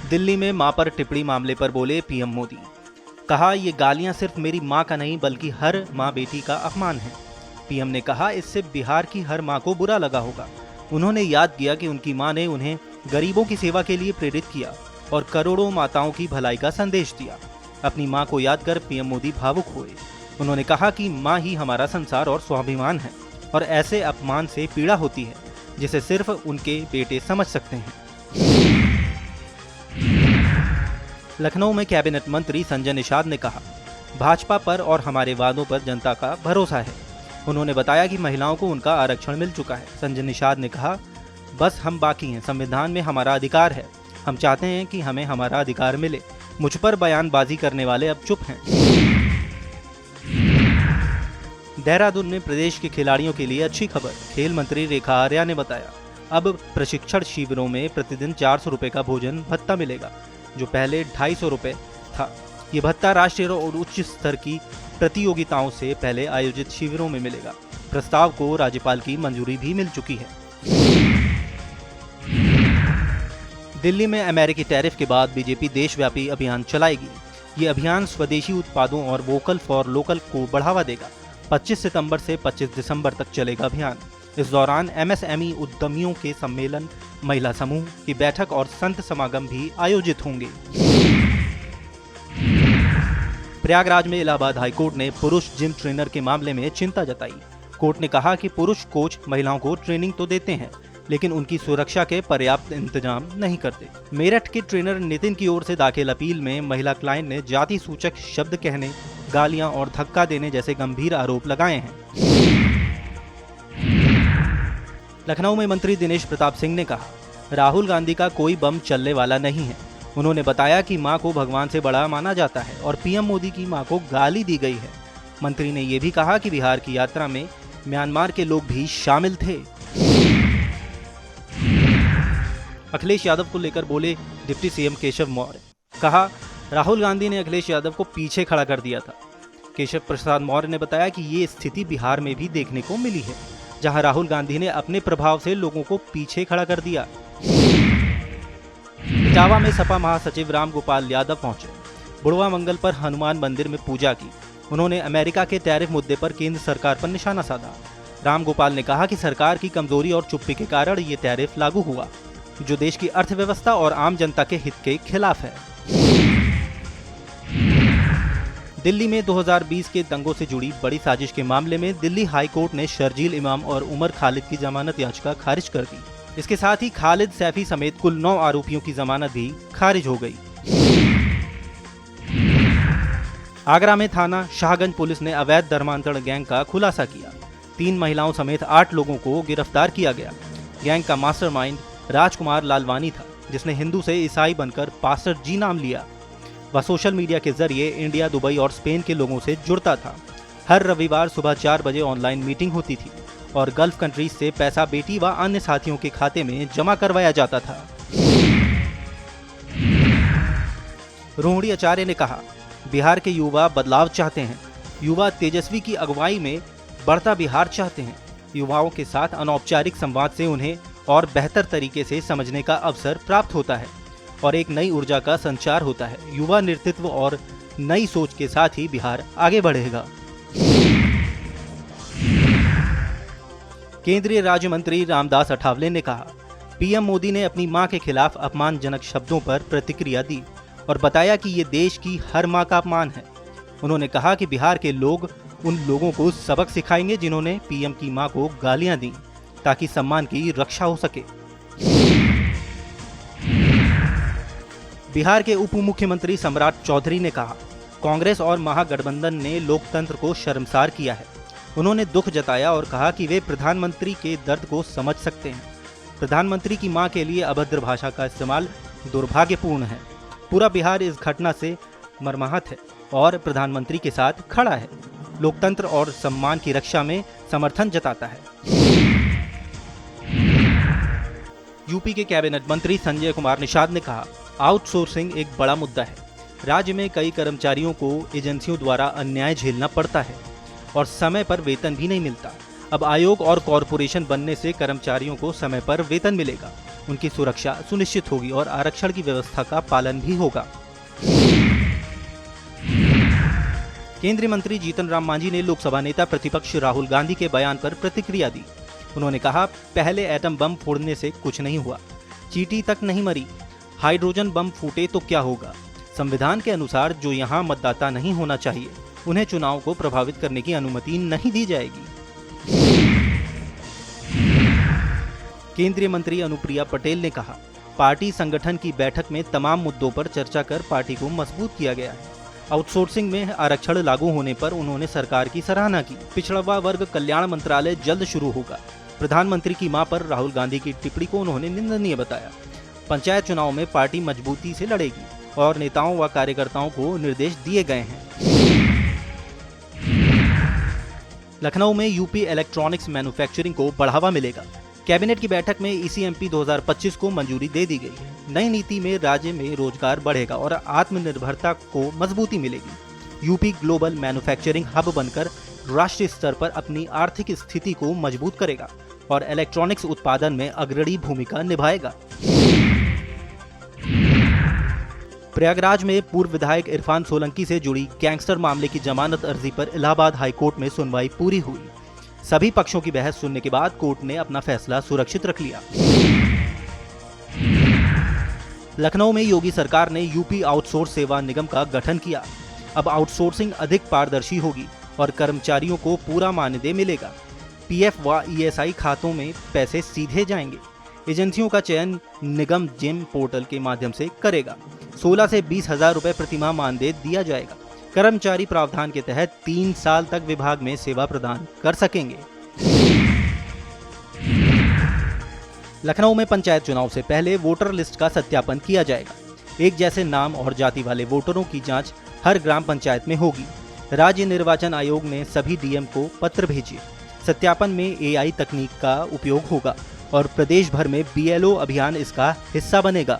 दिल्ली में मां पर टिप्पणी मामले पर बोले पीएम मोदी। कहा, ये गालियां सिर्फ मेरी मां का नहीं बल्कि हर मां बेटी का अपमान है। पीएम ने कहा, इससे बिहार की हर मां को बुरा लगा होगा। उन्होंने याद किया कि उनकी मां ने उन्हें गरीबों की सेवा के लिए प्रेरित किया और करोड़ों माताओं की भलाई का संदेश दिया। अपनी मां को याद कर पीएम मोदी भावुक हुए। उन्होंने कहा कि मां ही हमारा संसार और स्वाभिमान है और ऐसे अपमान से पीड़ा होती है जिसे सिर्फ उनके बेटे समझ सकते हैं। लखनऊ में कैबिनेट मंत्री संजय निषाद ने कहा, भाजपा पर और हमारे वादों पर जनता का भरोसा है। उन्होंने बताया कि महिलाओं को उनका आरक्षण मिल चुका है। संजय निषाद ने कहा, बस हम बाकी हैं, संविधान में हमारा अधिकार है। हम चाहते हैं कि हमें हमारा अधिकार मिले। मुझ पर बयानबाजी करने वाले अब चुप हैं। देहरादून में प्रदेश के खिलाड़ियों के लिए अच्छी खबर। खेल मंत्री रेखा आर्या ने बताया, अब प्रशिक्षण शिविरों में प्रतिदिन 400 रुपए का भोजन भत्ता मिलेगा, जो पहले 250 रुपए था। ये भत्ता राष्ट्रीय और उच्च स्तर की प्रतियोगिताओं से पहले आयोजित शिविरों में मिलेगा। प्रस्ताव को राज्यपाल की मंजूरी भी मिल चुकी है। दिल्ली में अमेरिकी टैरिफ के बाद बीजेपी देशव्यापी अभियान चलाएगी। ये अभियान स्वदेशी उत्पादों और वोकल फॉर लोकल को बढ़ावा देगा। 25 सितंबर से 25 दिसंबर तक चलेगा अभियान। इस दौरान एमएसएमई उद्यमियों के सम्मेलन, महिला समूह की बैठक और संत समागम भी आयोजित होंगे। प्रयागराज में इलाहाबाद हाईकोर्ट ने पुरुष जिम ट्रेनर के मामले में चिंता जताई। कोर्ट ने कहा कि पुरुष कोच महिलाओं को ट्रेनिंग तो देते हैं, लेकिन उनकी सुरक्षा के पर्याप्त इंतजाम नहीं करते। मेरठ के ट्रेनर नितिन की ओर से दाखिल अपील में महिला क्लाइंट ने जाति सूचक शब्द कहने, गालियां और धक्का देने जैसे गंभीर आरोप लगाए हैं। लखनऊ में मंत्री दिनेश प्रताप सिंह ने कहा, राहुल गांधी का कोई बम चलने वाला नहीं है। उन्होंने बताया कि मां को भगवान से बड़ा माना जाता है और पीएम मोदी की मां को गाली दी गई है। मंत्री ने यह भी कहा कि बिहार की यात्रा में म्यांमार के लोग भी शामिल थे। अखिलेश यादव को लेकर बोले डिप्टी सीएम केशव मौर्य। कहा, राहुल गांधी ने अखिलेश यादव को पीछे खड़ा कर दिया था। केशव प्रसाद मौर्य ने बताया कि ये स्थिति बिहार में भी देखने को मिली है, जहां राहुल गांधी ने अपने प्रभाव से लोगों को पीछे खड़ा कर दिया। इटावा में सपा महासचिव रामगोपाल यादव पहुंचे। बुढ़वा मंगल पर हनुमान मंदिर में पूजा की। उन्होंने अमेरिका के टैरिफ मुद्दे पर केंद्र सरकार पर निशाना साधा। रामगोपाल ने कहा कि सरकार की कमजोरी और चुप्पी के कारण ये टैरिफ लागू हुआ, जो देश की अर्थव्यवस्था और आम जनता के हित के खिलाफ है। दिल्ली में 2020 के दंगों से जुड़ी बड़ी साजिश के मामले में दिल्ली हाई कोर्ट ने शर्जील इमाम और उमर खालिद की जमानत याचिका खारिज कर दी। इसके साथ ही खालिद सैफी समेत कुल 9 आरोपियों की जमानत भी खारिज हो गई। आगरा में थाना शाहगंज पुलिस ने अवैध धर्मांतरण गैंग का खुलासा किया। 3 महिलाओं समेत 8 लोगों को गिरफ्तार किया गया। गैंग का मास्टरमाइंड राजकुमार लालवानी था, जिसने हिंदू से ईसाई बनकर पास्टर जी नाम लिया। वह सोशल मीडिया के जरिए इंडिया, दुबई और स्पेन के लोगों से जुड़ता था। हर रविवार सुबह 4 बजे ऑनलाइन मीटिंग होती थी और गल्फ कंट्रीज से पैसा बेटी व अन्य साथियों के खाते में जमा करवाया जाता था। रोहिणी आचार्य ने कहा, बिहार के युवा बदलाव चाहते हैं। युवा तेजस्वी की अगुवाई में बढ़ता बिहार चाहते हैं। युवाओं के साथ अनौपचारिक संवाद से उन्हें और बेहतर तरीके से समझने का अवसर प्राप्त होता है और एक नई ऊर्जा का संचार होता है। युवा नेतृत्व और नई सोच के साथ ही बिहार आगे बढ़ेगा। केंद्रीय राज्य मंत्री रामदास अठावले ने कहा, पीएम मोदी ने अपनी मां के खिलाफ अपमानजनक शब्दों पर प्रतिक्रिया दी और बताया कि ये देश की हर मां का अपमान है। उन्होंने कहा कि बिहार के लोग उन लोगों को सबक सिखाएंगे जिन्होंने पीएम की मां को गालियां दी, ताकि सम्मान की रक्षा हो सके। बिहार के उप मुख्यमंत्री सम्राट चौधरी ने कहा, कांग्रेस और महागठबंधन ने लोकतंत्र को शर्मसार किया है। उन्होंने दुख जताया और कहा कि वे प्रधानमंत्री के दर्द को समझ सकते हैं। प्रधानमंत्री की मां के लिए अभद्र भाषा का इस्तेमाल दुर्भाग्यपूर्ण है। पूरा बिहार इस घटना से मर्माहत है और प्रधानमंत्री के साथ खड़ा है। लोकतंत्र और सम्मान की रक्षा में समर्थन जताता है। यूपी के कैबिनेट मंत्री संजय कुमार निषाद ने कहा, आउटसोर्सिंग एक बड़ा मुद्दा है। राज्य में कई कर्मचारियों को एजेंसियों द्वारा अन्याय झेलना पड़ता है और समय पर वेतन भी नहीं मिलता। अब आयोग और कॉरपोरेशन बनने से कर्मचारियों को समय पर वेतन मिलेगा। उनकी सुरक्षा सुनिश्चित होगी और आरक्षण की व्यवस्था का पालन भी होगा। केंद्रीय मंत्री जीतन राम मांझी ने लोकसभा नेता प्रतिपक्ष राहुल गांधी के बयान पर प्रतिक्रिया दी। उन्होंने कहा, पहले एटम बम फोड़ने से कुछ नहीं हुआ, चींटी तक नहीं मरी, हाइड्रोजन बम फूटे तो क्या होगा। संविधान के अनुसार जो यहाँ मतदाता नहीं होना चाहिए, उन्हें चुनाव को प्रभावित करने की अनुमति नहीं दी जाएगी। केंद्रीय मंत्री अनुप्रिया पटेल ने कहा, पार्टी संगठन की बैठक में तमाम मुद्दों पर चर्चा कर पार्टी को मजबूत किया गया है। आउटसोर्सिंग में आरक्षण लागू होने पर उन्होंने सरकार की सराहना की। पिछड़ा वर्ग कल्याण मंत्रालय जल्द शुरू होगा। प्रधानमंत्री की मां पर राहुल गांधी की टिप्पणी को उन्होंने निंदनीय बताया। पंचायत चुनाव में पार्टी मजबूती से लड़ेगी और नेताओं व कार्यकर्ताओं को निर्देश दिए गए हैं। लखनऊ में यूपी इलेक्ट्रॉनिक्स मैन्युफैक्चरिंग को बढ़ावा मिलेगा। कैबिनेट की बैठक में ईसीएमपी 2025 को मंजूरी दे दी गई है। नई नीति में राज्य में रोजगार बढ़ेगा और आत्मनिर्भरता को मजबूती मिलेगी। यूपी ग्लोबल मैन्युफैक्चरिंग हब बनकर राष्ट्रीय स्तर पर अपनी आर्थिक स्थिति को मजबूत करेगा और इलेक्ट्रॉनिक्स उत्पादन में अग्रणी भूमिका निभाएगा। प्रयागराज में पूर्व विधायक इरफान सोलंकी से जुड़ी गैंगस्टर मामले की जमानत अर्जी पर इलाहाबाद हाईकोर्ट में सुनवाई पूरी हुई। सभी पक्षों की बहस सुनने के बाद कोर्ट ने अपना फैसला सुरक्षित रख लिया। लखनऊ में योगी सरकार ने यूपी आउटसोर्स सेवा निगम का गठन किया। अब आउटसोर्सिंग अधिक पारदर्शी होगी और कर्मचारियों को पूरा मानदेय मिलेगा। पीएफ व ईएसआई खातों में पैसे सीधे जाएंगे। एजेंसियों का चयन निगम जिम पोर्टल के माध्यम से करेगा। 16 से 20 हजार रुपए प्रतिमाह मानदेय दिया जाएगा। कर्मचारी प्रावधान के तहत 3 साल तक विभाग में सेवा प्रदान कर सकेंगे। लखनऊ में पंचायत चुनाव से पहले वोटर लिस्ट का सत्यापन किया जाएगा। एक जैसे नाम और जाति वाले वोटरों की जांच हर ग्राम पंचायत में होगी। राज्य निर्वाचन आयोग ने सभी डीएम को पत्र भेजे। सत्यापन में एआई तकनीक का उपयोग होगा और प्रदेश भर में बीएलओ अभियान इसका हिस्सा बनेगा।